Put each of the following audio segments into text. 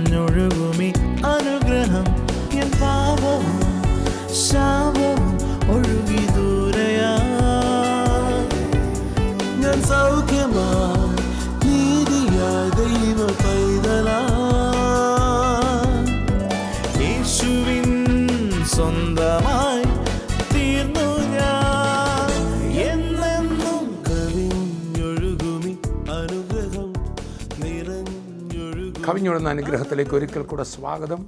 നിറഞ്ഞൊഴുകുമി അനുഗ്രഹം എൻ പാപവും ശാപവും ഒഴുകി ദൂരയാ ഞാൻ സൗഖ്യമാ നീതിയായ ദൈവ പൈതലാ യേശുവിൻ സ്വന്തമായി തീർന്നു ഞാൻ എന്നെന്നും കവിഞ്ഞൊഴുകുമി അനുഗ്രഹം നിറഞ്ഞൊഴുകും. കവിഞ്ഞൊഴുന്ന അനുഗ്രഹത്തിലേക്ക് ഒരിക്കൽ കൂടെ സ്വാഗതം.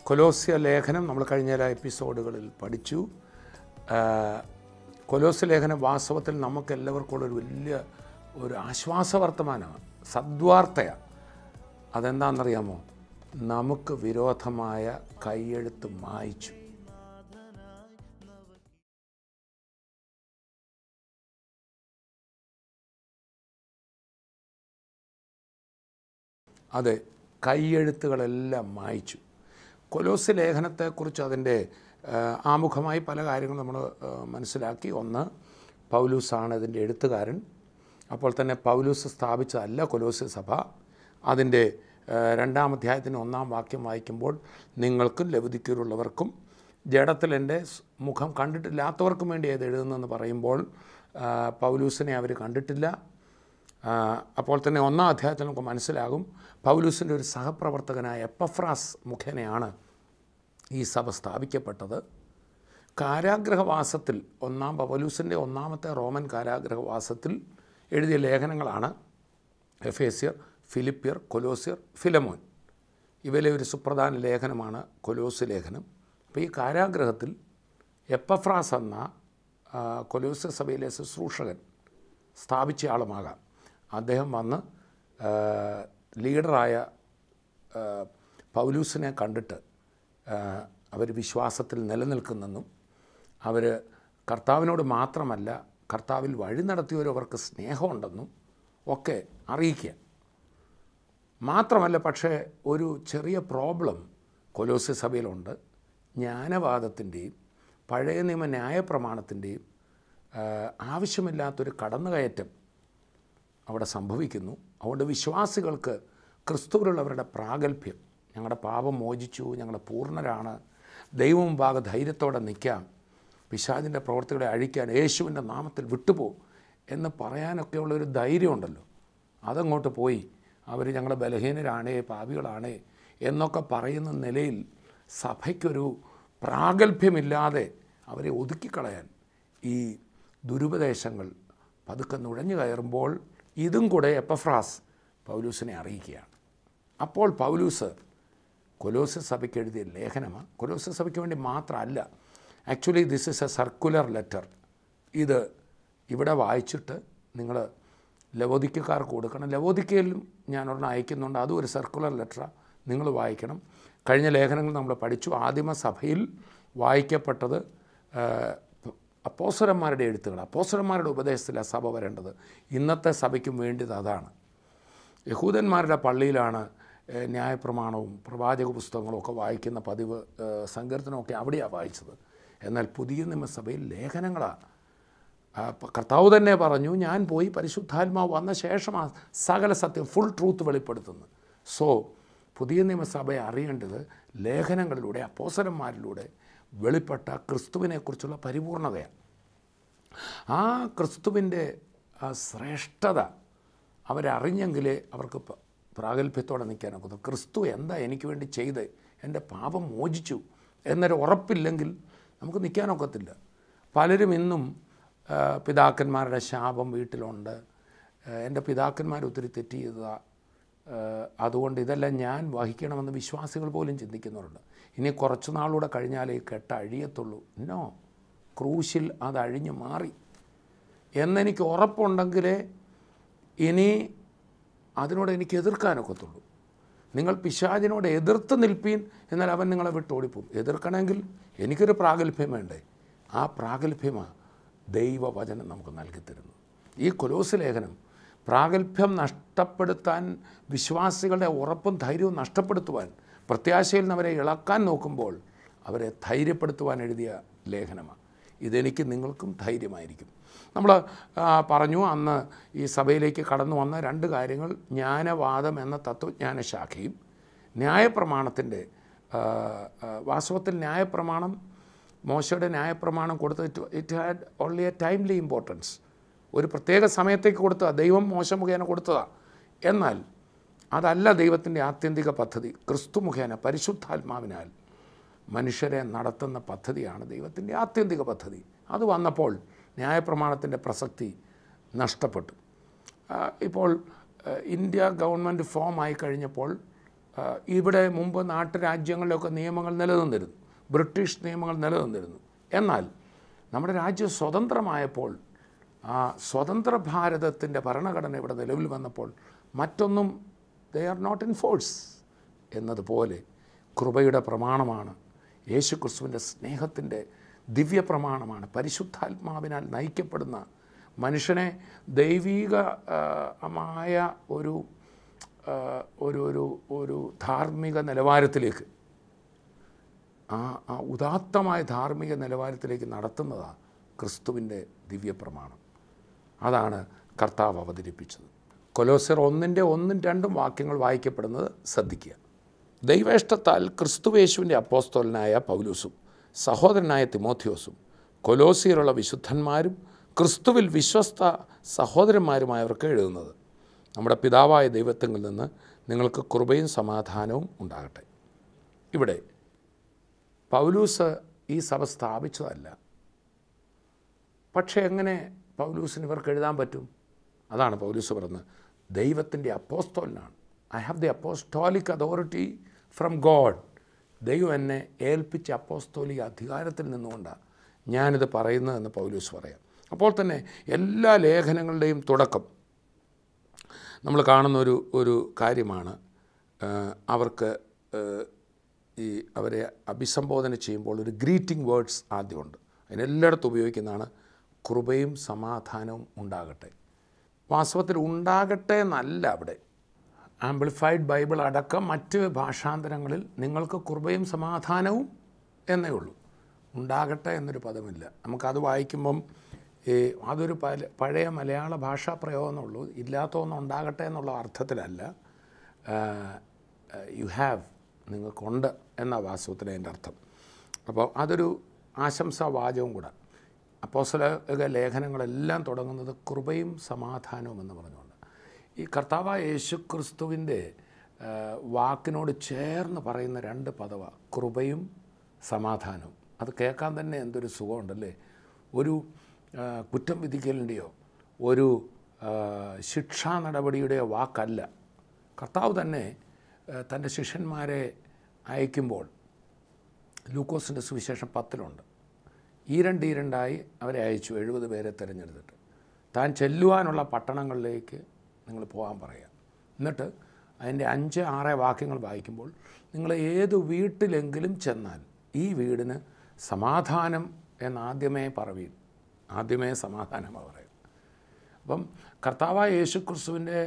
കൊലോസ്യ ലേഖനം നമ്മൾ കഴിഞ്ഞ എപ്പിസോഡുകളിൽ പഠിച്ചു. കൊലോസ്യ ലേഖനം വാസ്തവത്തിൽ നമുക്കെല്ലാവർക്കും ഒരു വലിയ ഒരു ആശ്വാസവർത്തമാനമാണ്, സദ്വാർത്തയാണ്. അതെന്താണെന്നറിയാമോ? നമുക്ക് വിരോധമായ കൈയെഴുത്ത് മായ്ച്ചു. അതെ, കൈയെഴുത്തുകളെല്ലാം മായ്ച്ചു. കൊലോസ്യ ലേഖനത്തെക്കുറിച്ച് അതിൻ്റെ ആമുഖമായി പല കാര്യങ്ങളും നമ്മൾ മനസ്സിലാക്കി. ഒന്ന്, പൗലൂസാണ് ഇതിൻ്റെ എഴുത്തുകാരൻ. അപ്പോൾ തന്നെ പൗലൂസ് സ്ഥാപിച്ചതല്ല കൊലോസ്യ സഭ. അതിൻ്റെ 2-ാം അധ്യായത്തിന് 1-ാം വാക്യം വായിക്കുമ്പോൾ നിങ്ങൾക്കും ലവുദിക്യയിലുള്ളവർക്കും ജഡത്തിൽ എൻ്റെ മുഖം കണ്ടിട്ടില്ലാത്തവർക്കും വേണ്ടി ഏത് എഴുതുന്നതെന്ന് പറയുമ്പോൾ പൗലൂസിനെ അവർ കണ്ടിട്ടില്ല. അപ്പോൾ തന്നെ 1-ാം അധ്യായത്തിൽ നമുക്ക് മനസ്സിലാകും പൗലൂസിൻ്റെ ഒരു സഹപ്രവർത്തകനായ എപ്പഫ്രാസ് മുഖേനയാണ് ഈ സഭ സ്ഥാപിക്കപ്പെട്ടത്. കാരാഗ്രഹവാസത്തിൽ പൗലൂസിൻ്റെ 1-ാമത്തെ റോമൻ കാരാഗ്രഹവാസത്തിൽ എഴുതിയ ലേഖനങ്ങളാണ് എഫേസ്യർ, ഫിലിപ്പിയർ, കൊലോസ്യർ, ഫിലമോൻ. ഇവയിലെ ഒരു സുപ്രധാന ലേഖനമാണ് കൊലോസ്യ ലേഖനം. അപ്പോൾ ഈ കാരാഗ്രഹത്തിൽ എപ്പഫ്രാസ് എന്ന കൊലോസ്യ സഭയിലെ ശുശ്രൂഷകൻ സ്ഥാപിച്ച ആളുമാകാം. അദ്ദേഹം വന്ന് ലീഡറായ പൗലൂസിനെ കണ്ടിട്ട് അവർ വിശ്വാസത്തിൽ നിലനിൽക്കുന്നെന്നും അവർ കർത്താവിനോട് മാത്രമല്ല കർത്താവിൽ വഴി നടത്തിയവരവർക്ക് സ്നേഹമുണ്ടെന്നും ഒക്കെ അറിയിക്കുക. മാത്രമല്ല, പക്ഷേ ഒരു ചെറിയ പ്രോബ്ലം കൊലോസ്യ സഭയിലുണ്ട്. ജ്ഞാനവാദത്തിൻ്റെയും പഴയ നിയമ ന്യായപ്രമാണത്തിൻ്റെയും ആവശ്യമില്ലാത്തൊരു കടന്നുകയറ്റം അവിടെ സംഭവിക്കുന്നു. അതുകൊണ്ട് വിശ്വാസികൾക്ക് ക്രിസ്തുവിലുള്ളവരുടെ പ്രാഗൽഭ്യം, ഞങ്ങളുടെ പാപം മോചിച്ചു, ഞങ്ങൾ പൂർണ്ണരാണ്, ദൈവം മുമ്പാകെ ധൈര്യത്തോടെ നിൽക്കാം, പിശാചിൻ്റെ പ്രവൃത്തികളെ അഴിക്കാൻ യേശുവിൻ്റെ നാമത്തിൽ വിട്ടുപോകും എന്ന് പറയാനൊക്കെയുള്ളൊരു ധൈര്യമുണ്ടല്ലോ, അതങ്ങോട്ട് പോയി അവർ ഞങ്ങൾ ബലഹീനരാണേ, പാപികളാണേ എന്നൊക്കെ പറയുന്ന നിലയിൽ സഭയ്ക്കൊരു പ്രാഗൽഭ്യമില്ലാതെ അവരെ ഒതുക്കിക്കളയാൻ ഈ ദുരുപദേശങ്ങൾ പതുക്കെ നുഴഞ്ഞു കയറുമ്പോൾ ഇതും കൂടെ എപ്പഫ്രാസ് പൗലൂസിനെ അറിയിക്കുകയാണ്. അപ്പോൾ പൗലൂസ് കൊലോസ്യ സഭയ്ക്ക് എഴുതിയ ലേഖനമാണ്. കൊലോസ്യ സഭയ്ക്ക് വേണ്ടി മാത്രമല്ല, actually this is A circular letter. ഇത് ഇവിടെ വായിച്ചിട്ട് നിങ്ങൾ ലവോദിക്കക്കാർക്ക് കൊടുക്കണം. ലവോദിക്കയിലും ഞാൻ ഒരെണ്ണം അയക്കുന്നുണ്ട്, അതും ഒരു സർക്കുലർ ലെറ്ററാണ്, നിങ്ങൾ വായിക്കണം. കഴിഞ്ഞ ലേഖനങ്ങൾ നമ്മൾ പഠിച്ചു. ആദിമസഭയിൽ വായിക്കപ്പെട്ടത് അപ്പോസ്തലന്മാരുടെ എഴുത്തുകൾ, അപ്പോസ്തലന്മാരുടെ ഉപദേശത്തിലാണ് സഭ വരേണ്ടത്. ഇന്നത്തെ സഭയ്ക്കും വേണ്ടത് അതാണ്. യഹൂദന്മാരുടെ പള്ളിയിലാണ് ന്യായപ്രമാണവും പ്രവാചക പുസ്തകങ്ങളും ഒക്കെ വായിക്കുന്ന പതിവ്, സങ്കീർത്തനമൊക്കെ അവിടെയാണ് വായിച്ചത്. എന്നാൽ പുതിയ നിയമസഭയിൽ ലേഖനങ്ങളാണ്. കർത്താവ് തന്നെ പറഞ്ഞു, ഞാൻ പോയി പരിശുദ്ധാത്മാവ് വന്ന ശേഷമാണ് സകല സത്യം, ഫുൾ ട്രൂത്ത് വെളിപ്പെടുത്തുന്നത്. സോ പുതിയ നിയമസഭയെ അറിയേണ്ടത് ലേഖനങ്ങളിലൂടെ, അപ്പോസ്തലന്മാരിലൂടെ വെളിപ്പെട്ട ക്രിസ്തുവിനെക്കുറിച്ചുള്ള പരിപൂർണതയാണ്. ആ ക്രിസ്തുവിൻ്റെ ആ ശ്രേഷ്ഠത അവരറിഞ്ഞെങ്കിലേ അവർക്ക് പ്രാഗൽഭ്യത്തോടെ നിൽക്കാനൊക്കത്തു. ക്രിസ്തു എന്താ എനിക്ക് വേണ്ടി ചെയ്ത്, എൻ്റെ പാപം മോചിച്ചു എന്നൊരു ഉറപ്പില്ലെങ്കിൽ നമുക്ക് നിൽക്കാനൊക്കത്തില്ല. പലരും ഇന്നും പിതാക്കന്മാരുടെ ശാപം വീട്ടിലുണ്ട്, എൻ്റെ പിതാക്കന്മാർ ഒത്തിരി തെറ്റ് ചെയ്തതാണ്, അതുകൊണ്ട് ഇതെല്ലാം ഞാൻ വഹിക്കണമെന്ന് വിശ്വാസികൾ പോലും ചിന്തിക്കുന്നവരുണ്ട്. ഇനി കുറച്ച് നാളൂടെ കഴിഞ്ഞാലേ ഈ കെട്ട് അഴിയത്തുള്ളൂ. നോ, ക്രൂശിൽ അത് അഴിഞ്ഞു മാറി എന്നെനിക്ക് ഉറപ്പുണ്ടെങ്കിലേ ഇനി അതിനോട് എനിക്ക് എതിർക്കാനൊക്കത്തുള്ളൂ. നിങ്ങൾ പിശാചിനോട് എതിർത്ത് നിൽപ്പീൻ, എന്നാൽ അവൻ നിങ്ങളെ വിട്ട് ഓടിപ്പോവും. എതിർക്കണമെങ്കിൽ എനിക്കൊരു പ്രാഗൽഭ്യം വേണ്ടേ? ആ പ്രാഗൽഭ്യമാണ് ദൈവവചനം നമുക്ക് നൽകിത്തരുന്നത്. ഈ കൊലോസ്യ ലേഖനം പ്രാഗൽഭ്യം നഷ്ടപ്പെടുത്താൻ, വിശ്വാസികളുടെ ഉറപ്പും ധൈര്യവും നഷ്ടപ്പെടുത്തുവാൻ, പ്രത്യാശയിൽ നിന്ന് അവരെ ഇളക്കാൻ നോക്കുമ്പോൾ അവരെ ധൈര്യപ്പെടുത്തുവാൻ എഴുതിയ ലേഖനമാണ്. ഇതെനിക്ക് നിങ്ങൾക്കും ധൈര്യമായിരിക്കും. നമ്മൾ പറഞ്ഞു അന്ന് ഈ സഭയിലേക്ക് കടന്നു വന്ന രണ്ട് കാര്യങ്ങൾ, ജ്ഞാനവാദം എന്ന തത്വജ്ഞാന ശാഖയും ന്യായപ്രമാണത്തിൻ്റെ വാസ്തവത്തിൽ ന്യായപ്രമാണം, മോശയുടെ ന്യായപ്രമാണം കൊടുത്ത് it had only A timely importance. ഒരു പ്രത്യേക സമയത്തേക്ക് കൊടുത്തതാണ്, ദൈവം മോശ മുഖേന കൊടുത്തതാണ്. എന്നാൽ അതല്ല ദൈവത്തിൻ്റെ ആത്യന്തിക പദ്ധതി. ക്രിസ്തു മുഖേന പരിശുദ്ധാത്മാവിനാൽ മനുഷ്യരെ നടത്തുന്ന പദ്ധതിയാണ് ദൈവത്തിൻ്റെ ആത്യന്തിക പദ്ധതി. അത് വന്നപ്പോൾ ന്യായപ്രമാണത്തിൻ്റെ പ്രസക്തി നഷ്ടപ്പെട്ടു. ഇപ്പോൾ ഇന്ത്യ ഗവൺമെൻറ് ഫോം ആയി കഴിഞ്ഞപ്പോൾ ഇവിടെ മുമ്പ് നാട്ടുരാജ്യങ്ങളിലൊക്കെ നിയമങ്ങൾ നിലനിന്നിരുന്നു, ബ്രിട്ടീഷ് നിയമങ്ങൾ നിലനിന്നിരുന്നു. എന്നാൽ നമ്മുടെ രാജ്യം സ്വതന്ത്രമായപ്പോൾ ആ സ്വതന്ത്ര ഭാരതത്തിൻ്റെ ഭരണഘടന ഇവിടെ നിലവിൽ വന്നപ്പോൾ മറ്റൊന്നും they are not in force എന്നതുപോലെ കൃപയുടെ പ്രമാണമാണ്, യേശു ക്രിസ്തുവിൻ്റെ സ്നേഹത്തിൻ്റെ ദിവ്യ പ്രമാണമാണ്, പരിശുദ്ധാത്മാവിനാൽ നയിക്കപ്പെടുന്ന മനുഷ്യനെ ദൈവികമായ ഒരു ധാർമ്മിക നിലവാരത്തിലേക്ക്, ആ ഉദാത്തമായ ധാർമ്മിക നിലവാരത്തിലേക്ക് നടത്തുന്നതാണ് ക്രിസ്തുവിൻ്റെ ദിവ്യപ്രമാണം. അതാണ് കർത്താവ് അവതരിപ്പിച്ചത്. കൊലോസ്യർ 1:1-2 വാക്യങ്ങൾ വായിക്കപ്പെടുന്നത് ശ്രദ്ധിക്കുക. ദൈവേഷ്ടത്താൽ ക്രിസ്തുവേശുവിൻ്റെ അപ്പോസ്തലനായ പൗലോസും സഹോദരനായ തിമോഥെയോസും കൊലോസ്യരുള്ള വിശുദ്ധന്മാരും ക്രിസ്തുവിൽ വിശ്വസ്ത സഹോദരന്മാരുമായവർക്ക് എഴുതുന്നത്, നമ്മുടെ പിതാവായ ദൈവത്തിൽ നിന്ന് നിങ്ങൾക്ക് കൃപയും സമാധാനവും ഉണ്ടാകട്ടെ. ഇവിടെ പൗലൂസ് ഈ സഭ സ്ഥാപിച്ചതല്ല. പക്ഷേ എങ്ങനെ പൗലൂസിന് ഇവർക്ക് എഴുതാൻ പറ്റും? അതാണ് പൗലൂസ് പറഞ്ഞത്, ദൈവത്തിൻ്റെ അപ്പോസ്തലനാണ്. I have the apostolic authority from God. ദൈവം എന്നെ ഏൽപ്പിച്ച അപ്പോസ്തോലിക അധികാരത്തിൽ നിന്നുകൊണ്ടാണ് ഞാനിത് പറയുന്നതെന്ന് പൗലൂസ് പറയാം. അപ്പോൾ തന്നെ എല്ലാ ലേഖനങ്ങളുടെയും തുടക്കം നമ്മൾ കാണുന്ന ഒരു കാര്യമാണ്. അവർക്ക് അവരെ അഭിസംബോധന ചെയ്യുമ്പോൾ ഒരു ഗ്രീറ്റിംഗ് വേർഡ്സ് ആദ്യമുണ്ട്. അതിനെല്ലായിടത്തും ഉപയോഗിക്കുന്നതാണ് കൃപയും സമാധാനവും ഉണ്ടാകട്ടെ. വാസ്തവത്തിൽ ഉണ്ടാകട്ടെ എന്നല്ല, അവിടെ ആംപ്ലിഫൈഡ് ബൈബിൾ അടക്കം മറ്റ് ഭാഷാന്തരങ്ങളിൽ നിങ്ങൾക്ക് കൃപയും സമാധാനവും എന്നേ ഉള്ളൂ, ഉണ്ടാകട്ടെ എന്നൊരു പദമില്ല. നമുക്കത് വായിക്കുമ്പം അതൊരു പഴയ മലയാള ഭാഷാ പ്രയോഗം എന്നുള്ളൂ, ഇല്ലാത്തതൊന്നും ഉണ്ടാകട്ടെ എന്നുള്ള അർത്ഥത്തിലല്ല. യു ഹാവ്, നിങ്ങൾക്കുണ്ട് എന്ന വാസ്തവത്തിൽ അതിൻ്റെ അർത്ഥം. അപ്പോൾ അതൊരു ആശംസാ വാചകവും കൂടെ. അപ്പോസ്തല ലേഖനങ്ങളെല്ലാം തുടങ്ങുന്നത് കൃപയും സമാധാനവും എന്ന് പറഞ്ഞുകൊണ്ട്. ഈ കർത്താവായ യേശു ക്രിസ്തുവിൻ്റെ വാക്കിനോട് ചേർന്ന് പറയുന്ന 2 പദമാണ് കൃപയും സമാധാനവും. അത് കേൾക്കാൻ തന്നെ എന്തൊരു സുഖമുണ്ടല്ലേ. ഒരു കുറ്റം വിധിക്കലിൻ്റെയോ ഒരു ശിക്ഷാ നടപടിയുടെയോ വാക്കല്ല. കർത്താവ് തന്നെ തൻ്റെ ശിഷ്യന്മാരെ അയക്കുമ്പോൾ ലൂക്കോസിൻ്റെ സുവിശേഷം 10 ഈരണ്ടായി അവരെ അയച്ചു, 70 പേരെ തിരഞ്ഞെടുത്തിട്ട് താൻ ചെല്ലുവാനുള്ള പട്ടണങ്ങളിലേക്ക് നിങ്ങൾ പോകാൻ പറയാം. എന്നിട്ട് അതിൻ്റെ 5-6 വാക്യങ്ങൾ വായിക്കുമ്പോൾ നിങ്ങൾ ഏത് വീട്ടിലെങ്കിലും ചെന്നാൽ ഈ വീടിന് സമാധാനം എന്നാദ്യമേ പറവീൻ. ആദ്യമേ സമാധാനമാണ് പറയുക. അപ്പം കർത്താവായ യേശു ക്രിസ്തുവിൻ്റെ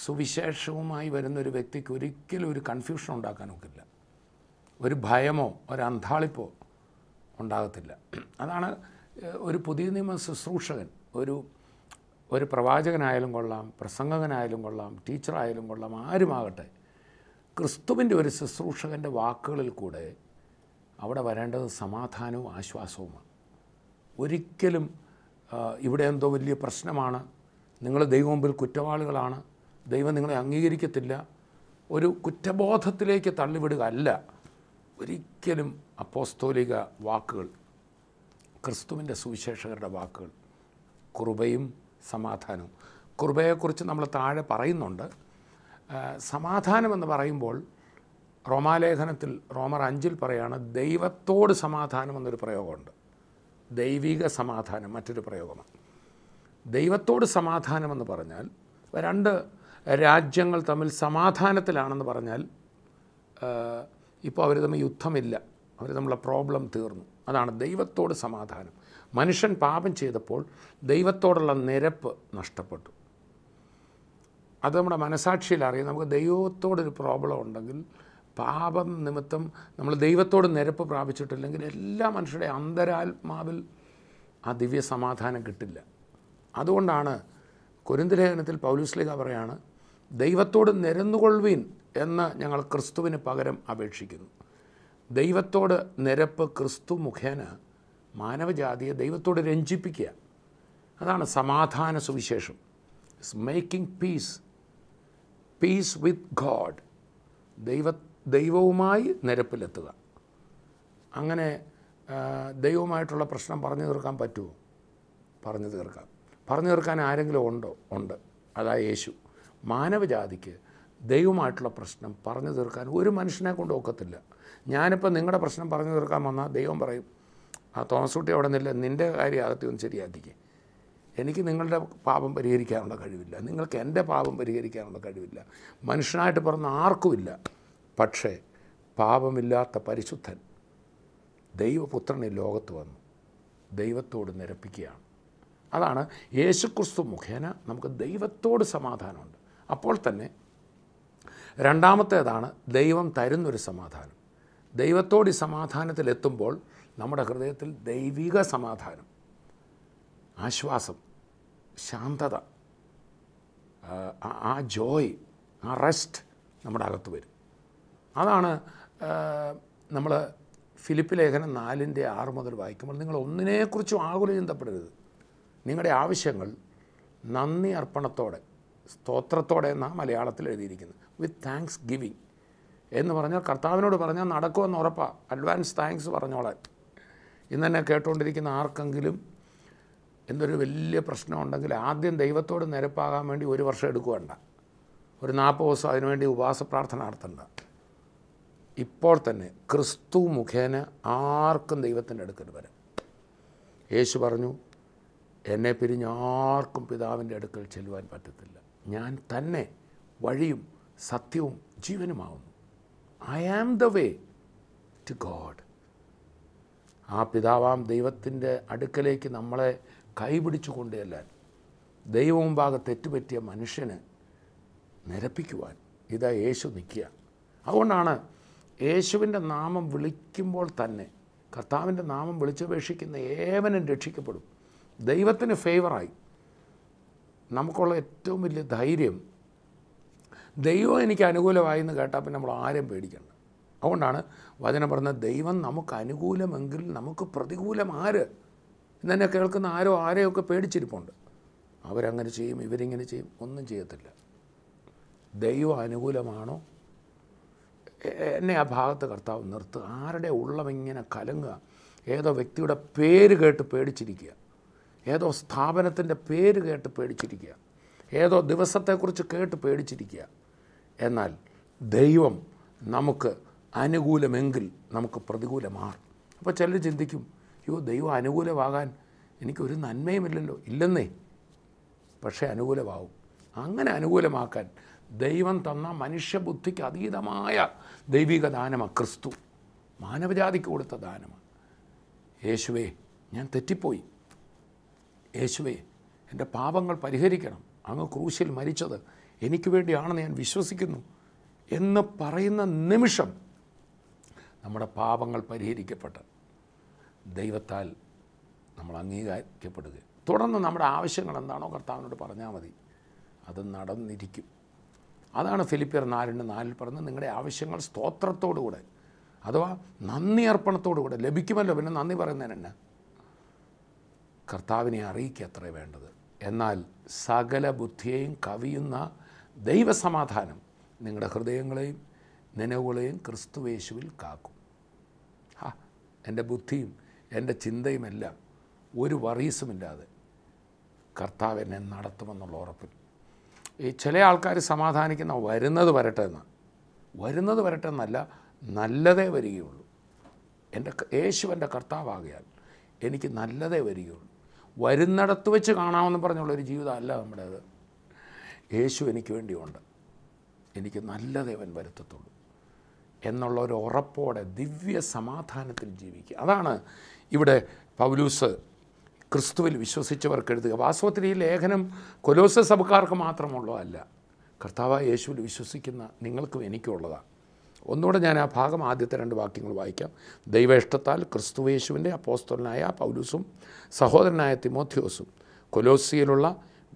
സുവിശേഷവുമായി വരുന്നൊരു വ്യക്തിക്ക് ഒരിക്കലും ഒരു കൺഫ്യൂഷൻ ഉണ്ടാക്കാൻ ഒക്കില്ല, ഒരു ഭയമോ ഒരു അന്താളിപ്പോ ഉണ്ടാകത്തില്ല. അതാണ് ഒരു പുതിയ നിയമ ശുശ്രൂഷകൻ, ഒരു പ്രവാചകനായാലും കൊള്ളാം, പ്രസംഗകനായാലും കൊള്ളാം, ടീച്ചറായാലും കൊള്ളാം, ആരുമാകട്ടെ, ക്രിസ്തുവിൻ്റെ ഒരു ശുശ്രൂഷകൻ്റെ വാക്കുകളിൽ കൂടെ അവിടെ വരേണ്ടത് സമാധാനവും ആശ്വാസവുമാണ്. ഒരിക്കലും ഇവിടെ എന്തോ വലിയ പ്രശ്നമാണ്, നിങ്ങൾ ദൈവം മുമ്പിൽ കുറ്റവാളികളാണ്, ദൈവം നിങ്ങളെ അംഗീകരിക്കത്തില്ല, ഒരു കുറ്റബോധത്തിലേക്ക് തള്ളിവിടുക അല്ല. ഒരിക്കലും അപ്പോസ്തോലിക വാക്കുകൾ, ക്രിസ്തുവിൻ്റെ സുവിശേഷകരുടെ വാക്കുകൾ കൃപയും സമാധാനവും. കൃപയെക്കുറിച്ച് നമ്മൾ താഴെ പറയുന്നുണ്ട്. സമാധാനമെന്ന് പറയുമ്പോൾ റോമാലേഖനത്തിൽ റോമർ 5 പറയാണ് ദൈവത്തോട് സമാധാനം എന്നൊരു പ്രയോഗമുണ്ട്. ദൈവിക സമാധാനം മറ്റൊരു പ്രയോഗമാണ്. ദൈവത്തോട് സമാധാനമെന്ന് പറഞ്ഞാൽ 2 രാജ്യങ്ങൾ തമ്മിൽ സമാധാനത്തിലാണെന്ന് പറഞ്ഞാൽ ഇപ്പോൾ അവർ തമ്മിൽ യുദ്ധമില്ല, അവർ തമ്മിലുള്ള പ്രോബ്ലം തീർന്നു. അതാണ് ദൈവത്തോട് സമാധാനം. മനുഷ്യൻ പാപം ചെയ്തപ്പോൾ ദൈവത്തോടുള്ള നിരപ്പ് നഷ്ടപ്പെട്ടു. അത് നമ്മുടെ മനസാക്ഷിയിൽ അറിയാം. നമുക്ക് ദൈവത്തോടൊരു പ്രോബ്ലം ഉണ്ടെങ്കിൽ, പാപം നിമിത്തം നമ്മൾ ദൈവത്തോട് നിരപ്പ് പ്രാപിച്ചിട്ടില്ലെങ്കിൽ എല്ലാ മനുഷ്യരുടെ അന്തരാത്മാവിൽ ആ ദിവ്യ സമാധാനം കിട്ടില്ല. അതുകൊണ്ടാണ് കൊരിന്ത്യലേഖനത്തിൽ പൗലോസ് ശ്ലീഹ പറയാണ് ദൈവത്തോട് നിരന്നുകൊള്ളുവീൻ എന്ന് ഞങ്ങൾ ക്രിസ്തുവിന് പകരം അപേക്ഷിക്കുന്നു. ദൈവത്തോട് നിരപ്പ് ക്രിസ്തു മുഖേന മാനവജാതിയെ ദൈവത്തോട് രഞ്ജിപ്പിക്കുക. അതാണ് സമാധാന സുവിശേഷം. It's making peace with God. ദൈവവുമായി നിരപ്പിലെത്തുക. അങ്ങനെ ദൈവവുമായിട്ടുള്ള പ്രശ്നം പറഞ്ഞു തീർക്കാൻ പറ്റുമോ? പറഞ്ഞു തീർക്കാൻ ആരെങ്കിലും ഉണ്ടോ? ഉണ്ട്. അതാ യേശു. മാനവജാതിക്ക് ദൈവമായിട്ടുള്ള പ്രശ്നം പറഞ്ഞു തീർക്കാൻ ഒരു മനുഷ്യനെ കൊണ്ട് ഒക്കത്തില്ല. ഞാനിപ്പോൾ നിങ്ങളുടെ പ്രശ്നം പറഞ്ഞു തീർക്കാൻ വന്നാൽ ദൈവം പറയും, ആ തോമസ് കുട്ടി അവിടെ നിന്നില്ല, നിൻ്റെ കാര്യം അകത്തി ഒന്ന് ശരിയാക്കിക്കേ. എനിക്ക് നിങ്ങളുടെ പാപം പരിഹരിക്കാനുള്ള കഴിവില്ല, നിങ്ങൾക്ക് എൻ്റെ പാപം പരിഹരിക്കാനുള്ള കഴിവില്ല, മനുഷ്യനായിട്ട് പറഞ്ഞ ആർക്കുമില്ല. പക്ഷേ പാപമില്ലാത്ത പരിശുദ്ധൻ ദൈവപുത്രൻ ഈ ലോകത്ത് വന്നു ദൈവത്തോട് നിരപ്പിക്കുകയാണ്. അതാണ് യേശുക്രിസ്തു മുഖേന നമുക്ക് ദൈവത്തോട് സമാധാനമുണ്ട്. അപ്പോൾ തന്നെ രണ്ടാമത്തേതാണ് ദൈവം തരുന്നൊരു സമാധാനം. ദൈവത്തോട് ഈ സമാധാനത്തിലെത്തുമ്പോൾ നമ്മുടെ ഹൃദയത്തിൽ ദൈവിക സമാധാനം, ആശ്വാസം, ശാന്തത, ആ ജോയ്, ആ റെസ്റ്റ് നമ്മുടെ അകത്ത് വരും. അതാണ് നമ്മൾ ഫിലിപ്പ് ലേഖനം 4:6 മുതൽ വായിക്കുമ്പോൾ, നിങ്ങൾ ഒന്നിനെക്കുറിച്ചും ആകുല ചിന്തപ്പെടരുത്. നിങ്ങളുടെ ആവശ്യങ്ങൾ നന്ദി അർപ്പണത്തോടെ, സ്തോത്രത്തോടെ എന്നാണ് മലയാളത്തിൽ എഴുതിയിരിക്കുന്നത്. വിത്ത് താങ്ക്സ് ഗിവിങ് എന്ന് പറഞ്ഞാൽ കർത്താവിനോട് പറഞ്ഞാൽ നടക്കുമെന്ന് ഉറപ്പാണ്. അഡ്വാൻസ് താങ്ക്സ് പറഞ്ഞോളാൻ. ഇന്ന് തന്നെ കേട്ടുകൊണ്ടിരിക്കുന്ന ആർക്കെങ്കിലും എന്തൊരു വലിയ പ്രശ്നം ഉണ്ടെങ്കിൽ ആദ്യം ദൈവത്തോട് നിരപ്പാകാൻ വേണ്ടി 1 വർഷം എടുക്കുകയണ്ട, ഒരു 40 ദിവസം അതിനുവേണ്ടി ഉപവാസ പ്രാർത്ഥന നടത്തണ്ട. ഇപ്പോൾ തന്നെ ക്രിസ്തു മുഖേന ആർക്കും ദൈവത്തിൻ്റെ അടുക്കൽ വരാം. യേശു പറഞ്ഞു, എന്നെ പിരിഞ്ഞ് ആർക്കും പിതാവിൻ്റെ അടുക്കൽ ചെല്ലുവാൻ പറ്റത്തില്ല. ഞാൻ തന്നെ വഴിയും സത്യവും ജീവനുമാവുന്നു. I am the way to God. ആ പിതാവാം ദൈവത്തിൻ്റെ അടുക്കലേക്ക് നമ്മളെ കൈപിടിച്ചു കൊണ്ടുചെല്ലാൻ, ദൈവമുമ്പാകെ തെറ്റുപറ്റിയ മനുഷ്യന് നിരപ്പിക്കുവാൻ ഇതാ യേശു നിൽക്കുക. അതുകൊണ്ടാണ് യേശുവിൻ്റെ നാമം വിളിക്കുമ്പോൾ തന്നെ, കർത്താവിൻ്റെ നാമം വിളിച്ചപേക്ഷിക്കുന്ന ഏവനും രക്ഷിക്കപ്പെടും. ദൈവത്തിന് ഫേവറായി. നമുക്കുള്ള ഏറ്റവും വലിയ ധൈര്യം, ദൈവം എനിക്ക് അനുകൂലമായി എന്ന് കേട്ടാൽ പിന്നെ നമ്മൾ ആരെയും പേടിക്കണ്ട. അതുകൊണ്ടാണ് വചനം പറഞ്ഞത്, ദൈവം നമുക്ക് അനുകൂലമെങ്കിൽ നമുക്ക് പ്രതികൂലം ആര്? ഇന്നെ കേൾക്കുന്ന ആരെയൊക്കെ പേടിച്ചിരിപ്പുണ്ട്. അവരങ്ങനെ ചെയ്യും, ഇവരിങ്ങനെ ചെയ്യും, ഒന്നും ചെയ്യത്തില്ല. ദൈവം അനുകൂലമാണോ? എന്നെ ആ ഭാഗത്ത് കർത്താവ് നിർത്തുക. ആരുടെ ഉള്ളം ഇങ്ങനെ കലങ്ങുക? ഏതോ വ്യക്തിയുടെ പേര് കേട്ട് പേടിച്ചിരിക്കുക, ഏതോ സ്ഥാപനത്തിൻ്റെ പേര് കേട്ട് പേടിച്ചിരിക്കുക, ഏതോ ദിവസത്തെക്കുറിച്ച് കേട്ട് പേടിച്ചിരിക്കുക. എന്നാൽ ദൈവം നമുക്ക് അനുകൂലമെങ്കിൽ നമുക്ക് പ്രതികൂലമാറും. അപ്പോൾ ചിലർ ചിന്തിക്കും, അയ്യോ ദൈവം അനുകൂലമാകാൻ എനിക്കൊരു നന്മയുമില്ലല്ലോ. ഇല്ലെന്നേ, പക്ഷേ അനുകൂലമാവും. അങ്ങനെ അനുകൂലമാക്കാൻ ദൈവം തന്ന മനുഷ്യബുദ്ധിക്ക് അതീതമായ ദൈവിക ദാനമാണ് ക്രിസ്തു. മാനവജാതിക്ക് കൊടുത്ത ദാനമാണ്. യേശുവേ, ഞാൻ തെറ്റിപ്പോയി. യേശുവേ, എൻ്റെ പാപങ്ങൾ പരിഹരിക്കണം. അങ്ങ് ക്രൂശിൽ മരിച്ചത് എനിക്ക് വേണ്ടിയാണെന്ന് ഞാൻ വിശ്വസിക്കുന്നു എന്ന് പറയുന്ന നിമിഷം നമ്മുടെ പാപങ്ങൾ പരിഹരിക്കപ്പെട്ട് ദൈവത്താൽ നമ്മൾ അംഗീകരിക്കപ്പെടുക. തുടർന്ന് നമ്മുടെ ആവശ്യങ്ങൾ എന്താണോ കർത്താവിനോട് പറഞ്ഞാൽ മതി, അത് നടന്നിരിക്കും. അതാണ് ഫിലിപ്പിയർ 4:4 പറഞ്ഞത്, നിങ്ങളുടെ ആവശ്യങ്ങൾ സ്തോത്രത്തോടുകൂടെ, അഥവാ നന്ദി അർപ്പണത്തോടുകൂടെ ലഭിക്കുമല്ലോ. പിന്നെ നന്ദി പറയുന്നതിനെന്നെ കർത്താവിനെ അറിയിക്കുക അത്രേ വേണ്ടത്. എന്നാൽ സകല ബുദ്ധിയെയും കവിയുന്ന ദൈവസമാധാനം നിങ്ങളുടെ ഹൃദയങ്ങളെയും നനവുകളെയും ക്രിസ്തുയേശുവിൽ കാക്കും. എൻ്റെ ബുദ്ധിയും എൻ്റെ ചിന്തയുമെല്ലാം ഒരു വറീസുമില്ലാതെ കർത്താവ് എന്നെ നടത്തുമെന്നുള്ള ഉറപ്പിൽ. ഈ ചില ആൾക്കാർ സമാധാനിക്കുന്ന വരുന്നത് വരട്ടെ എന്നല്ല, നല്ലതേ വരികയുള്ളൂ. യേശു എൻ്റെ കർത്താവാകിയാൽ എനിക്ക് നല്ലതേ വരികയുള്ളൂ. വരുന്നിടത്ത് വെച്ച് കാണാമെന്ന് പറഞ്ഞുള്ളൊരു ജീവിതമല്ല നമ്മുടേത്. യേശു എനിക്ക് വേണ്ടിയുണ്ട്, എനിക്ക് നല്ലതേ അവൻ വരുത്തത്തുള്ളൂ എന്നുള്ള ഒരു ഉറപ്പോടെ ദിവ്യ സമാധാനത്തിൽ ജീവിക്കുക. അതാണ് ഇവിടെ പൗലൂസ് ക്രിസ്തുവിൽ വിശ്വസിച്ചവർക്ക് എഴുതുക. വാസ്തവത്തിൽ ഈ ലേഖനം കൊലോസ്യ സഭക്കാർക്ക് മാത്രമുള്ളതല്ല, കർത്താവായ യേശുവിൽ വിശ്വസിക്കുന്ന നിങ്ങൾക്കും എനിക്കുള്ളതാണ്. ഒന്നുകൂടെ ഞാൻ ആ ഭാഗം ആദ്യത്തെ 2 വാക്യങ്ങൾ വായിക്കാം. ദൈവ ഇഷ്ടത്താൽ ക്രിസ്തുയേശുവിൻ്റെ അപ്പോസ്തലനായ പൗലൂസും സഹോദരനായ തിമോഥെയോസും കൊലോസ്യയിലുള്ള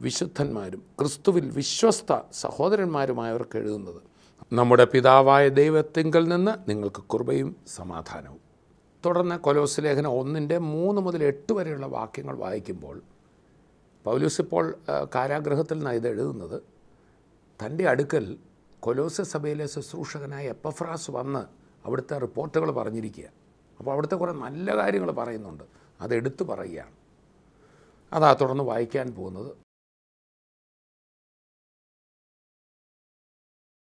വിശുദ്ധന്മാരും ക്രിസ്തുവിൽ വിശ്വസ്ത സഹോദരന്മാരുമായവർക്ക് എഴുതുന്നത്. നമ്മുടെ പിതാവായ ദൈവത്തിങ്കൽ നിന്ന് നിങ്ങൾക്ക് കൃപയും സമാധാനവും. തുടർന്ന് കൊലോസ്യ ലേഖനം 1:3 മുതൽ 8 വരെയുള്ള വാക്യങ്ങൾ വായിക്കുമ്പോൾ പൗലോസ് ഇപ്പോൾ കാരാഗൃഹത്തിൽ നിന്നാണ് ഇത് എഴുതുന്നത്. തൻ്റെ അടുക്കൽ കൊലോസ്യ സഭയിലെ ശുശ്രൂഷകനായ എപ്പഫ്രാസ് വന്ന് അവിടുത്തെ റിപ്പോർട്ടുകൾ പറഞ്ഞിരിക്കുക. അപ്പോൾ അവിടുത്തെ കുറേ നല്ല കാര്യങ്ങൾ പറയുന്നുണ്ട്, അതെടുത്തു പറയുകയാണ്. അതാ തുടർന്ന് വായിക്കാൻ പോകുന്നത്.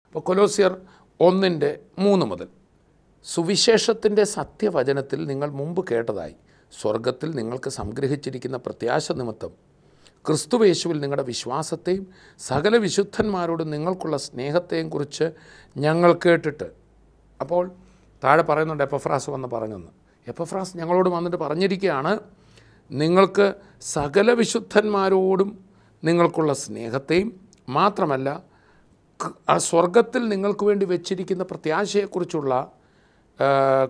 അപ്പോൾ കൊലോസ്യർ 1:3 മുതൽ, സുവിശേഷത്തിൻ്റെ സത്യവചനത്തിൽ നിങ്ങൾ മുമ്പ് കേട്ടതായി സ്വർഗത്തിൽ നിങ്ങൾക്ക് സംഗ്രഹിച്ചിരിക്കുന്ന പ്രത്യാശ നിമിത്തം ക്രിസ്തുയേശുവിൽ നിങ്ങളുടെ വിശ്വാസത്തെയും സകല വിശുദ്ധന്മാരോടും നിങ്ങൾക്കുള്ള സ്നേഹത്തെയും കുറിച്ച് ഞങ്ങൾ കേട്ടിട്ട്. അപ്പോൾ താഴെ പറയുന്നുണ്ട് എപ്പഫ്രാസ് വന്ന് പറഞ്ഞെന്ന്. എപ്പഫ്രാസ് ഞങ്ങളോട് വന്നിട്ട് പറഞ്ഞിരിക്കുകയാണ്, നിങ്ങൾക്ക് സകല വിശുദ്ധന്മാരോടും നിങ്ങൾക്കുള്ള സ്നേഹത്തെയും മാത്രമല്ല ആ സ്വർഗത്തിൽ നിങ്ങൾക്ക് വേണ്ടി വെച്ചിരിക്കുന്ന പ്രത്യാശയെക്കുറിച്ചുള്ള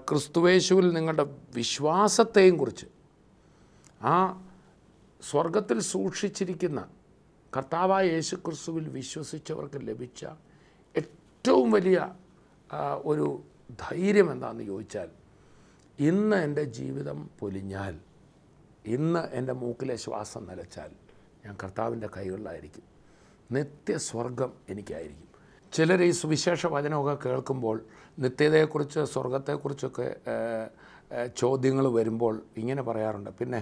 ക്രിസ്തുയേശുവിൽ നിങ്ങളുടെ വിശ്വാസത്തെയും കുറിച്ച്, ആ സ്വർഗത്തിൽ സൂക്ഷിച്ചിരിക്കുന്ന കർത്താവായ യേശു ക്രിസ്തുവിൽ വിശ്വസിച്ചവർക്ക് ലഭിച്ച ഏറ്റവും വലിയ ഒരു ധൈര്യം എന്താണെന്ന് ചോദിച്ചാൽ, ഇന്ന് എൻ്റെ ജീവിതം പൊലിഞ്ഞാൽ, ഇന്ന് എൻ്റെ മൂക്കിലെ ശ്വാസം നിലച്ചാൽ ഞാൻ കർത്താവിൻ്റെ കൈകളിലായിരിക്കും, നിത്യസ്വർഗം എനിക്കായിരിക്കും. ചിലർ ഈ സുവിശേഷ വചനമൊക്കെ കേൾക്കുമ്പോൾ നിത്യതയെക്കുറിച്ച് സ്വർഗത്തെക്കുറിച്ചൊക്കെ ചോദ്യങ്ങൾ വരുമ്പോൾ ഇങ്ങനെ പറയാറുണ്ട്, പിന്നെ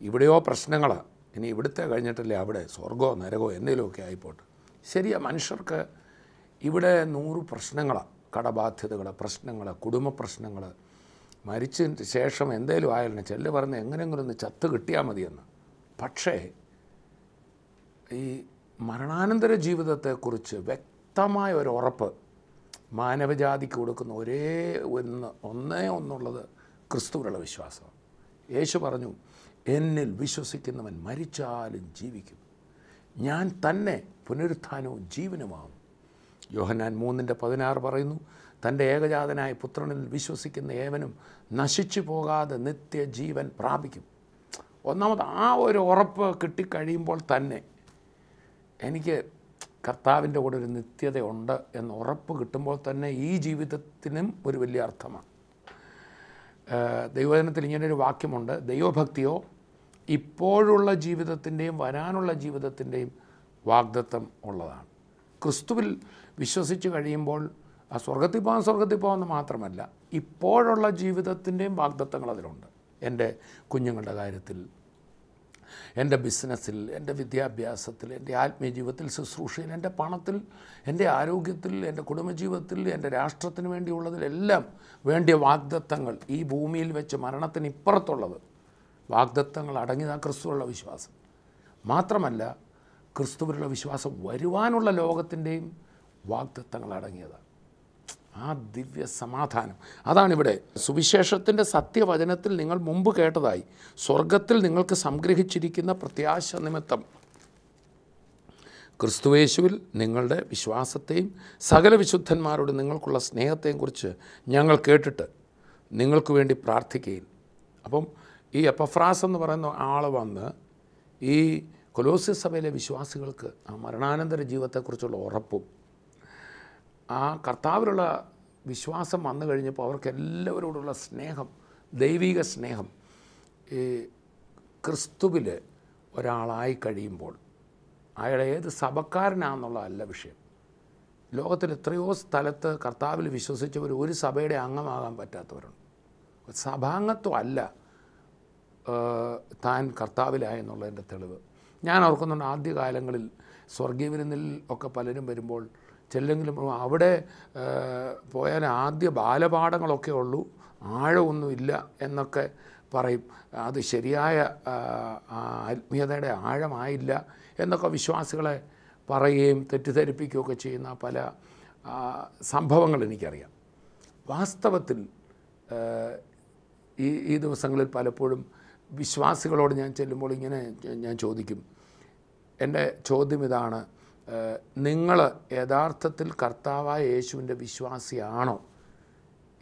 ഇവിടെയോ പ്രശ്നങ്ങളാണ്, ഇനി ഇവിടുത്തെ കഴിഞ്ഞിട്ടല്ലേ അവിടെ സ്വർഗമോ നരകമോ എന്തെങ്കിലുമൊക്കെ ആയിപ്പോട്ടെ. ശരിയാ, മനുഷ്യർക്ക് ഇവിടെ 100 പ്രശ്നങ്ങളാണ്, കടബാധ്യതകൾ, പ്രശ്നങ്ങൾ, കുടുംബ പ്രശ്നങ്ങൾ, മരിച്ചതിന് ശേഷം എന്തേലും ആയാലും ചെല്ല് പറഞ്ഞ് എങ്ങനെയെങ്കിലും ഒന്ന് ചത്ത് കിട്ടിയാൽ മതിയെന്ന്. പക്ഷേ ഈ മരണാനന്തര ജീവിതത്തെക്കുറിച്ച് വ്യക്തമായ ഒരു ഉറപ്പ് മാനവജാതിക്ക് കൊടുക്കുന്ന ഒന്നേ ഒന്നുള്ളത് ക്രിസ്തുവിലുള്ള വിശ്വാസമാണ്. യേശു പറഞ്ഞു, എന്നിൽ വിശ്വസിക്കുന്നവൻ മരിച്ചാലും ജീവിക്കും, ഞാൻ തന്നെ പുനരുത്ഥാനവും ജീവനുമാകും. യോഹന്നാൻ 3:16 പറയുന്നു, തൻ്റെ ഏകജാതനായ പുത്രനിൽ വിശ്വസിക്കുന്ന ഏവനും നശിച്ചു പോകാതെ നിത്യജീവൻ പ്രാപിക്കും. ഒന്നാമത് ആ ഒരു ഉറപ്പ് കിട്ടിക്കഴിയുമ്പോൾ തന്നെ എനിക്ക് കർത്താവിൻ്റെ കൂടെ ഒരു നിത്യതയുണ്ട് എന്ന ഉറപ്പ് കിട്ടുമ്പോൾ തന്നെ ഈ ജീവിതത്തിനും ഒരു വലിയ അർത്ഥമാണ്. ദൈവവചനത്തിൽ ഇങ്ങനൊരു വാക്യമുണ്ട്, ദൈവഭക്തിയോ ഇപ്പോഴുള്ള ജീവിതത്തിൻ്റെയും വരാനുള്ള ജീവിതത്തിൻ്റെയും വാഗ്ദത്തം ഉള്ളതാണ്. ക്രിസ്തുവിൽ വിശ്വസിച്ച് കഴിയുമ്പോൾ ആ സ്വർഗത്തിൽ പോകാമെന്ന് മാത്രമല്ല, ഇപ്പോഴുള്ള ജീവിതത്തിൻ്റെയും വാഗ്ദത്തങ്ങൾ അതിലുണ്ട്. എൻ്റെ കുഞ്ഞുങ്ങളുടെ കാര്യത്തിൽ, എൻ്റെ ബിസിനസ്സിൽ, എൻ്റെ വിദ്യാഭ്യാസത്തിൽ, എൻ്റെ ആത്മീയ ജീവിതത്തിൽ, ശുശ്രൂഷയിൽ, എൻ്റെ പണത്തിൽ, എൻ്റെ ആരോഗ്യത്തിൽ, എൻ്റെ കുടുംബജീവിതത്തിൽ, എൻ്റെ രാഷ്ട്രത്തിന് വേണ്ടിയുള്ളതിലെല്ലാം വേണ്ടിയ വാഗ്ദത്തങ്ങൾ, ഈ ഭൂമിയിൽ വെച്ച് മരണത്തിന് ഇപ്പുറത്തുള്ളത് വാഗ്ദത്തങ്ങൾ അടങ്ങിയതാണ് ക്രിസ്തുവിലുള്ള വിശ്വാസം. മാത്രമല്ല, ക്രിസ്തുവിലുള്ള വിശ്വാസം വരുവാനുള്ള ലോകത്തിൻ്റെയും വാഗ്ദത്തങ്ങൾ അടങ്ങിയതാണ്. ആ ദിവ്യ സമാധാനം അതാണിവിടെ. സുവിശേഷത്തിൻ്റെ സത്യവചനത്തിൽ നിങ്ങൾ മുമ്പ് കേട്ടതായി സ്വർഗത്തിൽ നിങ്ങൾക്ക് സംഗ്രഹിച്ചിരിക്കുന്ന പ്രത്യാശ നിമിത്തം ക്രിസ്തുയേശുവിൽ നിങ്ങളുടെ വിശ്വാസത്തെയും സകല വിശുദ്ധന്മാരോട് നിങ്ങൾക്കുള്ള സ്നേഹത്തെയും കുറിച്ച് ഞങ്ങൾ കേട്ടിട്ട് നിങ്ങൾക്ക് വേണ്ടി പ്രാർത്ഥിക്കുകയും. അപ്പം ഈ എപ്പഫ്രാസ് എന്ന് പറയുന്ന ആൾ വന്ന് ഈ കൊലോസ്യ സഭയിലെ വിശ്വാസികൾക്ക് ആ മരണാനന്തര ജീവിതത്തെക്കുറിച്ചുള്ള ഉറപ്പും ആ കർത്താവിലുള്ള വിശ്വാസം വന്നു കഴിഞ്ഞപ്പോൾ അവർക്ക് എല്ലാവരോടുള്ള സ്നേഹം, ദൈവിക സ്നേഹം, ഈ ക്രിസ്തുവിൽ ഒരാളായി കഴിയുമ്പോൾ അയാൾ ഏത് സഭക്കാരനാണെന്നുള്ളതല്ല വിഷയം. ലോകത്തിൽ എത്രയോ സ്ഥലത്ത് കർത്താവിൽ വിശ്വസിച്ചവർ ഒരു സഭയുടെ അംഗമാകാൻ പറ്റാത്തവരുണ്ട്. സഭാംഗത്വം അല്ല താൻ കർത്താവിലായെന്നുള്ളതിൻ്റെ തെളിവ്. ഞാൻ ഓർക്കുന്നുണ്ട്, ആദ്യകാലങ്ങളിൽ സ്വർഗീയ വിരുന്നിൽ ഒക്കെ പലരും വരുമ്പോൾ ചെല്ലെങ്കിലും അവിടെ പോയാൽ ആദ്യ ബാലപാഠങ്ങളൊക്കെ ഉള്ളൂ, ആഴമൊന്നുമില്ല എന്നൊക്കെ പറയും. അത് ശരിയായ ആത്മീയതയുടെ ആഴമായില്ല എന്നൊക്കെ വിശ്വാസികളെ പറയുകയും തെറ്റിദ്ധരിപ്പിക്കുകയൊക്കെ ചെയ്യുന്ന പല സംഭവങ്ങൾ എനിക്കറിയാം. വാസ്തവത്തിൽ ഈ ദിവസങ്ങളിൽ പലപ്പോഴും വിശ്വാസികളോട് ഞാൻ ചെല്ലുമ്പോൾ ഇങ്ങനെ ഞാൻ ചോദിക്കും, എൻ്റെ ചോദ്യം ഇതാണ്, നിങ്ങൾ യഥാർത്ഥത്തിൽ കർത്താവായ യേശുവിൻ്റെ വിശ്വാസിയാണോ?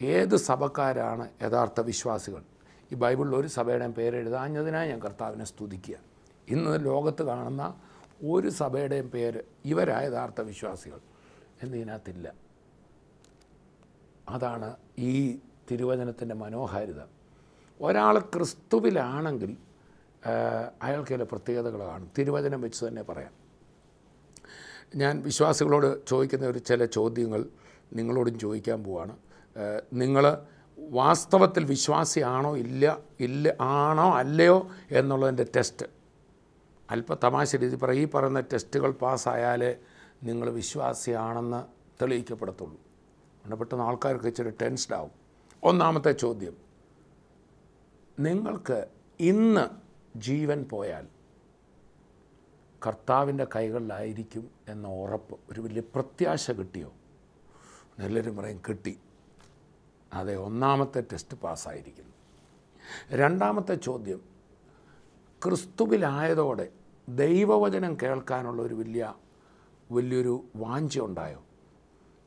ഏത് സഭക്കാരാണ് യഥാർത്ഥ വിശ്വാസികൾ? ഈ ബൈബിളിൽ ഒരു സഭയുടെയും പേരെഴുതാഞ്ഞതിനായി ഞാൻ കർത്താവിനെ സ്തുതിക്കുക. ഇന്ന് ലോകത്ത് കാണുന്ന ഒരു സഭയുടെയും പേര് ഇവരായ യഥാർത്ഥ വിശ്വാസികൾ എന്നതിനകത്തില്ല. അതാണ് ഈ തിരുവചനത്തിൻ്റെ മനോഹാരിത. ഒരാൾ ക്രിസ്തുവിലാണെങ്കിൽ അയാൾക്ക് ചില പ്രത്യേകതകൾ കാണും. തിരുവചനം വെച്ച് തന്നെ പറയാം. ഞാൻ വിശ്വാസികളോട് ചോദിക്കുന്ന ചില ചോദ്യങ്ങൾ നിങ്ങളോടും ചോദിക്കാൻ പോവാണ്. നിങ്ങൾ വാസ്തവത്തിൽ വിശ്വാസിയാണോ ആണോ അല്ലയോ എന്നുള്ളതിൻ്റെ ടെസ്റ്റ്. അല്പം തമാശ രീതി പറയും. ഈ പറയുന്ന ടെസ്റ്റുകൾ പാസ്സായാലേ നിങ്ങൾ വിശ്വാസിയാണെന്ന് തെളിയിക്കപ്പെടത്തുള്ളൂ. അങ്ങനെ പെട്ടെന്ന് ആൾക്കാർക്ക് ഇച്ചിരി ടെൻസ്ഡ് ആവും. ഒന്നാമത്തെ ചോദ്യം, നിങ്ങൾക്ക് ഇന്ന് ജീവൻ പോയാൽ കർത്താവിൻ്റെ കൈകളിലായിരിക്കും എന്ന ഉറപ്പ്, ഒരു വലിയ പ്രത്യാശ കിട്ടിയോ? എല്ലാവരും പറയും കിട്ടി. അതെ, ഒന്നാമത്തെ ടെസ്റ്റ് പാസ്സായിരിക്കുന്നു. രണ്ടാമത്തെ ചോദ്യം, ക്രിസ്തുവിലായതോടെ ദൈവവചനം കേൾക്കാനുള്ള വലിയൊരു വാഞ്ച ഉണ്ടായോ?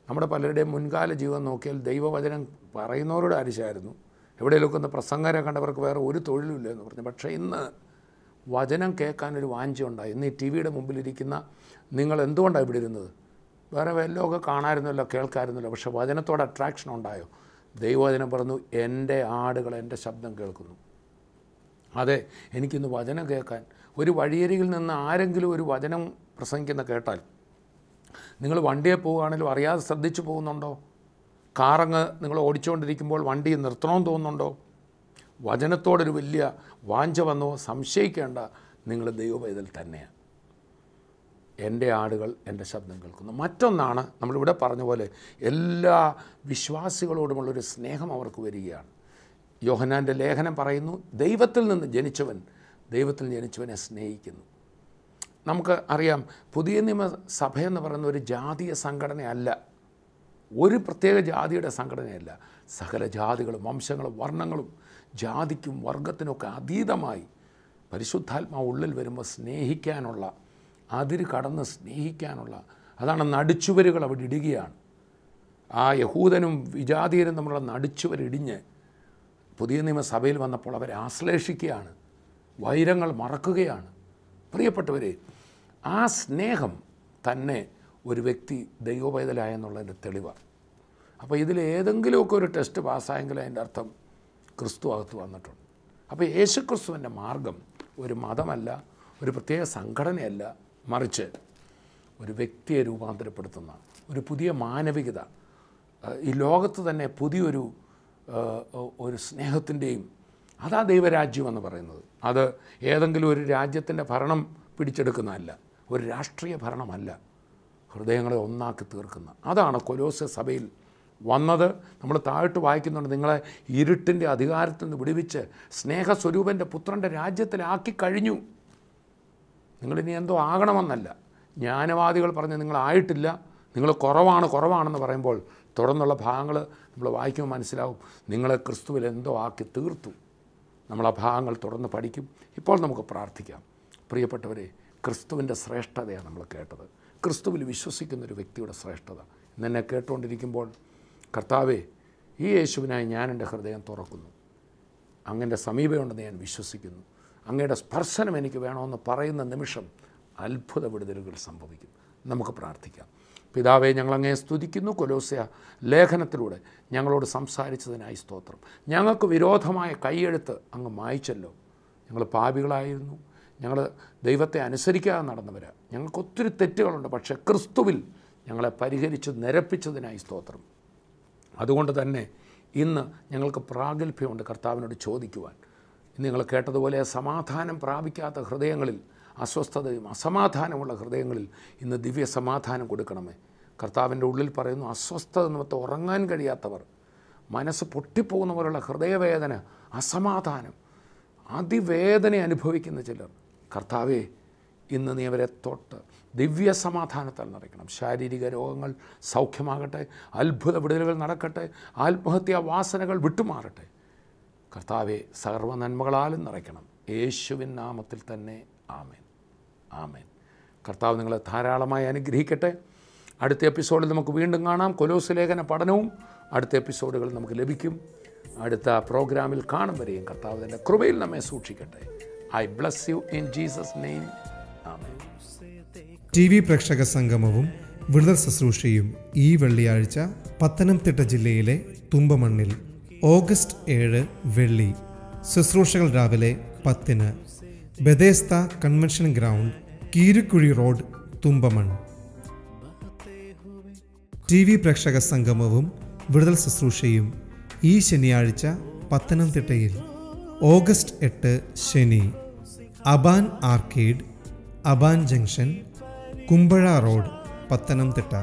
നമ്മുടെ പലരുടെയും മുൻകാല ജീവിതം നോക്കിയാൽ ദൈവവചനം പറയുന്നവരുടെ ആവശ്യമായിരുന്നു. എവിടെയെങ്കിലുമൊക്കെ ഒന്ന് പ്രസംഗരെ കണ്ടവർക്ക് വേറെ ഒരു തൊഴിലുമില്ല എന്ന് പറഞ്ഞു. പക്ഷേ ഇന്ന് വചനം കേൾക്കാനൊരു വാഞ്ച ഉണ്ടായി. ഇന്ന് ഈ ടി വിയുടെ മുമ്പിലിരിക്കുന്ന നിങ്ങൾ എന്തുകൊണ്ടാണ് ഇവിടെ ഇരുന്നത്? വേറെ വല്ലതൊക്കെ കാണാമായിരുന്നല്ലോ, കേൾക്കാമായിരുന്നല്ലോ. പക്ഷേ വചനത്തോട് അട്രാക്ഷൻ ഉണ്ടായോ? ദൈവവചനം പറഞ്ഞു, എൻ്റെ ആടുകൾ എൻ്റെ ശബ്ദം കേൾക്കുന്നു. അതെ, എനിക്കിന്ന് വചനം കേൾക്കാൻ ഒരു വഴിയരികിൽ നിന്ന് ആരെങ്കിലും ഒരു വചനം പ്രസംഗിക്കുന്ന കേട്ടാൽ, നിങ്ങൾ വണ്ടിയെ പോവുകയാണെങ്കിലും അറിയാതെ ശ്രദ്ധിച്ചു പോകുന്നുണ്ടോ? കാറങ്ങ് നിങ്ങൾ ഓടിച്ചുകൊണ്ടിരിക്കുമ്പോൾ വണ്ടി നിർത്തണമെന്ന് തോന്നുന്നുണ്ടോ? വചനത്തോടൊരു വലിയ വാഞ്ച വന്നോ? സംശയിക്കേണ്ട, നിങ്ങൾ ദൈവപൈതൽ തന്നെയാണ്. എൻ്റെ ആടുകൾ എൻ്റെ ശബ്ദം കേൾക്കുന്നു. മറ്റൊന്നാണ്, നമ്മളിവിടെ പറഞ്ഞ പോലെ എല്ലാ വിശ്വാസികളോടുമുള്ളൊരു സ്നേഹം അവർക്ക് വരികയാണ്. യോഹന്നാൻ്റെ ലേഖനം പറയുന്നു, ദൈവത്തിൽ നിന്ന് ജനിച്ചവൻ ദൈവത്തിൽ ജനിച്ചവനെ സ്നേഹിക്കുന്നു. നമുക്ക് അറിയാം, പുതിയ നിയമസഭയെന്ന് പറയുന്ന ഒരു ജാതീയ സംഘടനയല്ല, ഒരു പ്രത്യേക ജാതിയുടെ സംഘടനയല്ല. സകല ജാതികളും വംശങ്ങളും വർണ്ണങ്ങളും ജാതിക്കും വർഗത്തിനൊക്കെ അതീതമായി പരിശുദ്ധാത്മാവ് ഉള്ളിൽ വരുമ്പോൾ സ്നേഹിക്കാനുള്ള, അതിര് കടന്ന് സ്നേഹിക്കാനുള്ള, അതാണ് നടിച്ചുവരുകൾ അവിടെ ഇടുകയാണ്. ആ യഹൂദനും വിജാതീയരും തമ്മിലുള്ള നടിച്ചുവരിടിഞ്ഞ് പുതിയ നിയമസഭയിൽ വന്നപ്പോൾ അവരെ ആശ്ലേഷിക്കുകയാണ്, വൈരങ്ങൾ മറക്കുകയാണ്. പ്രിയപ്പെട്ടവരെ, ആ സ്നേഹം തന്നെ ഒരു വ്യക്തി ദൈവപൈതലായെന്നുള്ളതിൻ്റെ തെളിവാണ്. അപ്പോൾ ഇതിലേതെങ്കിലുമൊക്കെ ഒരു ടെസ്റ്റ് പാസ്സായെങ്കിൽ അതിൻ്റെ അർത്ഥം ക്രിസ്തു അകത്ത് വന്നിട്ടുണ്ട്. അപ്പോൾ യേശുക്രിസ്തുവിൻ്റെ മാർഗം ഒരു മതമല്ല, ഒരു പ്രത്യേക സംഘടനയല്ല, മറിച്ച് ഒരു വ്യക്തിയെ രൂപാന്തരപ്പെടുത്തുന്ന ഒരു പുതിയ മാനവികത, ഈ ലോകത്ത് തന്നെ പുതിയൊരു സ്നേഹത്തിൻ്റെയും, അതാ ദൈവരാജ്യം എന്ന് പറയുന്നത്. അത് ഏതെങ്കിലും ഒരു രാജ്യത്തിൻ്റെ ഭരണം പിടിച്ചെടുക്കുന്നതല്ല, ഒരു രാഷ്ട്രീയ ഭരണമല്ല, ഹൃദയങ്ങളെ ഒന്നാക്കി തീർക്കുന്ന. അതാണ് കൊലോസ്യ സഭയിൽ വന്നത്. നമ്മൾ താഴോട്ട് വായിക്കുന്നുണ്ട്, നിങ്ങളെ ഇരുട്ടിൻ്റെ അധികാരത്തിൽ നിന്ന് വിടുവിച്ച് സ്നേഹസ്വരൂപൻ്റെ പുത്രൻ്റെ രാജ്യത്തിലാക്കി കഴിഞ്ഞു. നിങ്ങളിനി എന്തോ ആകണമെന്നല്ല. ജ്ഞാനവാദികൾ പറഞ്ഞ് നിങ്ങളായിട്ടില്ല, നിങ്ങൾ കുറവാണെന്ന് പറയുമ്പോൾ തുടർന്നുള്ള ഭാഗങ്ങൾ നമ്മൾ വായിക്കുമ്പോൾ മനസ്സിലാവും, നിങ്ങളെ ക്രിസ്തുവിൽ എന്തോ ആക്കി തീർത്തു. നമ്മൾ ആ ഭാഗങ്ങൾ തുടർന്ന് പഠിക്കും. ഇപ്പോൾ നമുക്ക് പ്രാർത്ഥിക്കാം. പ്രിയപ്പെട്ടവരെ, ക്രിസ്തുവിൻ്റെ ശ്രേഷ്ഠതയാണ് നമ്മൾ കേട്ടത്. ക്രിസ്തുവിൽ വിശ്വസിക്കുന്നൊരു വ്യക്തിയുടെ ശ്രേഷ്ഠത. ഇന്നെന്നെ കേട്ടുകൊണ്ടിരിക്കുമ്പോൾ, കർത്താവേ, ഈ യേശുവിനായി ഞാൻ എൻ്റെ ഹൃദയം തുറക്കുന്നു, അങ്ങയുടെ സമീപമുണ്ടെന്ന് ഞാൻ വിശ്വസിക്കുന്നു, അങ്ങയുടെ സ്പർശനം എനിക്ക് വേണമെന്ന് പറയുന്ന നിമിഷം അത്ഭുത വിടുതലുകൾ സംഭവിക്കും. നമുക്ക് പ്രാർത്ഥിക്കാം. പിതാവേ, ഞങ്ങളങ്ങയെ സ്തുതിക്കുന്നു. കൊലോസ്യ ലേഖനത്തിലൂടെ ഞങ്ങളോട് സംസാരിച്ചതിനായി സ്തോത്രം. ഞങ്ങൾക്ക് വിരോധമായ കൈയെഴുത്ത് അങ്ങ് മായ്ച്ചല്ലോ. ഞങ്ങൾ പാപികളായിരുന്നു, ഞങ്ങൾ ദൈവത്തെ അനുസരിക്കാതെ നടന്നവരാണ്, ഞങ്ങൾക്ക് ഒത്തിരി തെറ്റുകളുണ്ട്. പക്ഷേ ക്രിസ്തുവിൽ ഞങ്ങളെ പരിഹരിച്ച് നിരപ്പിച്ചതിനായി സ്തോത്രം. അതുകൊണ്ട് തന്നെ ഇന്ന് ഞങ്ങൾക്ക് പ്രാഗൽഭ്യമുണ്ട് കർത്താവിനോട് ചോദിക്കുവാൻ. ഇന്ന് നിങ്ങൾ കേട്ടതുപോലെ സമാധാനം പ്രാപിക്കാത്ത ഹൃദയങ്ങളിൽ, അസ്വസ്ഥതയും അസമാധാനമുള്ള ഹൃദയങ്ങളിൽ ഇന്ന് ദിവ്യ സമാധാനം കൊടുക്കണമേ. കർത്താവിൻ്റെ ഉള്ളിൽ പറയുന്നു, അസ്വസ്ഥത നിമിത്തം ഉറങ്ങാൻ കഴിയാത്തവർ, മനസ്സ് പൊട്ടിപ്പോകുന്നവരുള്ള ഹൃദയവേദന, അസമാധാനം, അതിവേദന അനുഭവിക്കുന്ന ചിലർ, കർത്താവേ, ഇന്ന് നീ അവരെ തൊട്ട് ദിവ്യ സമാധാനത്താൽ നിറയ്ക്കണം. ശാരീരിക രോഗങ്ങൾ സൗഖ്യമാകട്ടെ, അത്ഭുത വിടുതലുകൾ നടക്കട്ടെ, ആത്മഹത്യാ വാസനകൾ വിട്ടുമാറട്ടെ. കർത്താവെ, സർവ്വ നന്മകളാലും നിറയ്ക്കണം. യേശുവിൻ നാമത്തിൽ തന്നെ ആമേൻ, ആമേൻ. കർത്താവ് നിങ്ങളെ ധാരാളമായി അനുഗ്രഹിക്കട്ടെ. അടുത്ത എപ്പിസോഡിൽ നമുക്ക് വീണ്ടും കാണാം. കൊലോസ്യ ലേഖന പഠനവും അടുത്ത എപ്പിസോഡുകൾ നമുക്ക് ലഭിക്കും. അടുത്ത പ്രോഗ്രാമിൽ കാണും വരെയും കർത്താവ് തൻ്റെ കൃപയിൽ നമ്മെ സൂക്ഷിക്കട്ടെ. I bless you in Jesus' name. Amen. TV പ്രേക്ഷക സംഗമവും വിടുതൽ ശുശ്രൂഷയും ഈ വെള്ളിയാഴ്ച പത്തനംതിട്ട ജില്ലയിലെ തുമ്പമണ്ണിൽ ഓഗസ്റ്റ് 7 വെള്ളി. ശുശ്രൂഷകൾ രാവിലെ 10-ന്. Bethesda convention ground, Keerikkuzhi road, Thumpamon. TV പ്രേക്ഷക സംഗമവും വിടുതൽ ശുശ്രൂഷയും ഈ ശനിയാഴ്ച പത്തനംതിട്ടയിൽ ഓഗസ്റ്റ് 8 ശനി. Aban arcade, Aban junction, Kumbazha road, Pathanamthitta.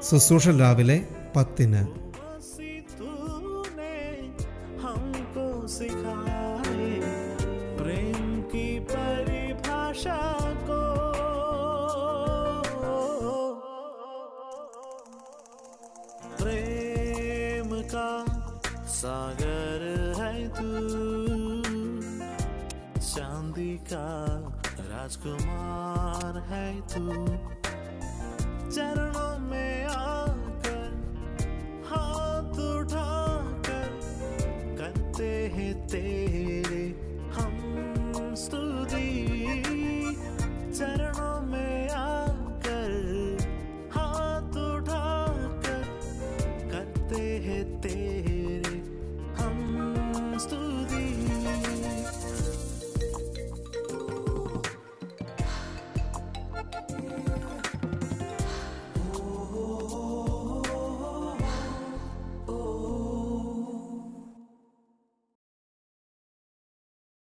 ശുശ്രൂഷ രാവിലെ 10-ന്. सागर है तू, चांदी का राजकुमार है तू, चरणों में आ